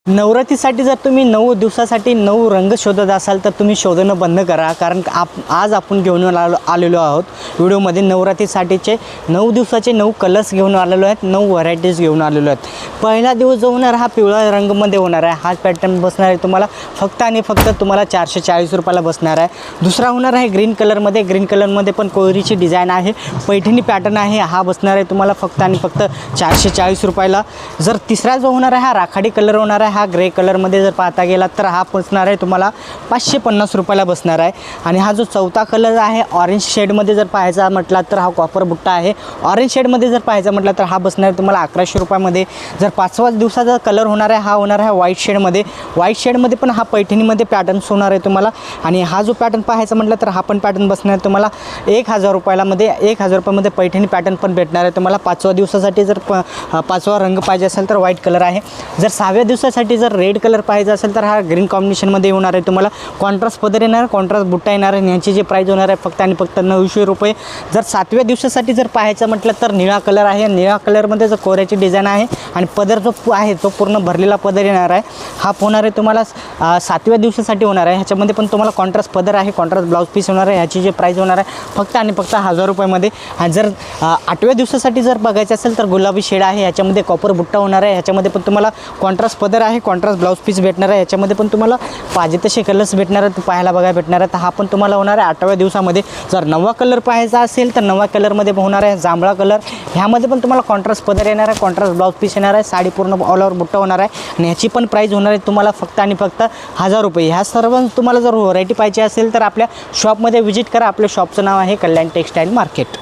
नवरात्रीसाठी जर तुम्ही 9 दिवसासाठी 9 रंग शोधत असाल तर तुम्ही शोधणं बंद करा, कारण आज आपण घेऊन आलेलो आहोत व्हिडिओमध्ये नवरात्रीसाठीचे 9 दिवसाचे 9 कलर्स घेऊन आलेलो आहेत, 9 व्हरायटीज घेऊन आलेलो आहेत। पहिला दिवस जो होणार हा पिवळा रंगामध्ये होणार आहे, हा पॅटर्न बसणार आहे तुम्हाला फक्त आणि फक्त तुम्हाला 440 रुपयाला बसणार आहे। दुसरा होणार आहे ग्रीन कलरमध्ये, ग्रीन कलरमध्ये पण कोयरीची डिझाइन आहे, पैठणी पॅटर्न आहे, हा बसणार आहे तुम्हाला फक्त आणि फक्त 440 रुपयाला। जर तिसरा जो होणार आहे हा राखाडी कलर होणार आहे, हा ग्रे कलरमध्ये जर पाहता गेला तर हा बसणार आहे तुम्हाला 550 रुपयाला बसणार आहे। आणि हा जो चौथा कलर आहे ऑरेंज शेडमध्ये जर पाहायचा म्हटला तर हा कॉपर बुट्टा आहे, ऑरेंज शेडमध्ये जर पाहायचा म्हटला तर हा बसणार आहे तुम्हाला 1100 रुपयामध्ये। जर पाचवा दिवसाचा कलर होणार आहे हा होणार आहे व्हाईट शेडमध्ये, व्हाईट शेडमध्ये पण हा पैठणीमध्ये पॅटर्न्स होणार आहे तुम्हाला। आणि हा जो पॅटर्न पाहायचा म्हटलं तर हा पण पॅटर्न बसणार आहे तुम्हाला 1000 रुपयामध्ये, 1000 रुपयामध्ये पैठणी पॅटर्न पण भेटणार आहे तुम्हाला। पाचव्या दिवसासाठी जर पाचवा रंग पाहिजे असेल तर व्हाईट कलर आहे। जर 6व्या दिवसासाठी जर रेड कलर पाहिजे असेल तर हा ग्रीन कॉम्बिनेशनमध्ये होणार आहे तुम्हाला, कॉन्ट्रास्ट पदर येणार, कॉन्ट्रास्ट बुट्टा येणार आहे, यांची जे प्राईस होणार आहे फक्त आणि फक्त 900 रुपये। जर 7व्या दिवसासाठी जर पाहायचं म्हटलं तर निळा कलर आहे, निळा कलरमध्ये जो कोऱ्याची डिझाईन आहे आणि पदर जो आहे तो पूर्ण भरलेला पदर येणार आहे, हा होणार आहे तुम्हाला 7व्या दिवसासाठी होणार आहे। ह्याच्यामध्ये पण तुम्हाला कॉन्ट्रास्ट पदर आहे, कॉन्ट्रास्ट ब्लाऊज पीस होणार आहे, ह्याची जे प्राईस होणार आहे फक्त आणि फक्त 1000 रुपयामध्ये। आणि जर 8व्या दिवसासाठी जर बघायचं असेल तर गुलाबी शेड आहे, ह्याच्यामध्ये कॉपर बुट्टा होणार आहे, ह्याच्यामध्ये पण तुम्हाला कॉन्ट्रास्ट पदर आहे, कॉन्ट्रास्ट ब्लाऊज पीस भेटणार आहे, ह्याच्यामध्ये पण तुम्हाला पाहिजे तसे कलर्स भेटणार आहेत, पाहायला बघायला भेटणार आहे। तर हा पण तुम्हाला होणार आहे 8व्या दिवसामध्ये। जर 9वा कलर पाहायचा असेल तर 9व्या कलरमध्ये होणार आहे जांभळा कलर, ह्यामध्ये पण तुम्हाला कॉन्ट्रास्ट पदर येणार आहे, कॉन्ट्रास्ट ब्लाऊज पीस येणार आहे, साडी पूर्ण ऑल ओव्हर बुट्टा होणार आहे आणि ह्याची पण प्राईस होणार आहे तुम्हाला फक्त आणि फक्त 1000 रुपये। ह्या सर्व तुम्हाला जर व्हरायटी पाहिजे असेल तर आपल्या शॉपमध्ये व्हिजिट करा। आपल्या शॉपचं नाव आहे कल्याण टेक्सटाईल मार्केट।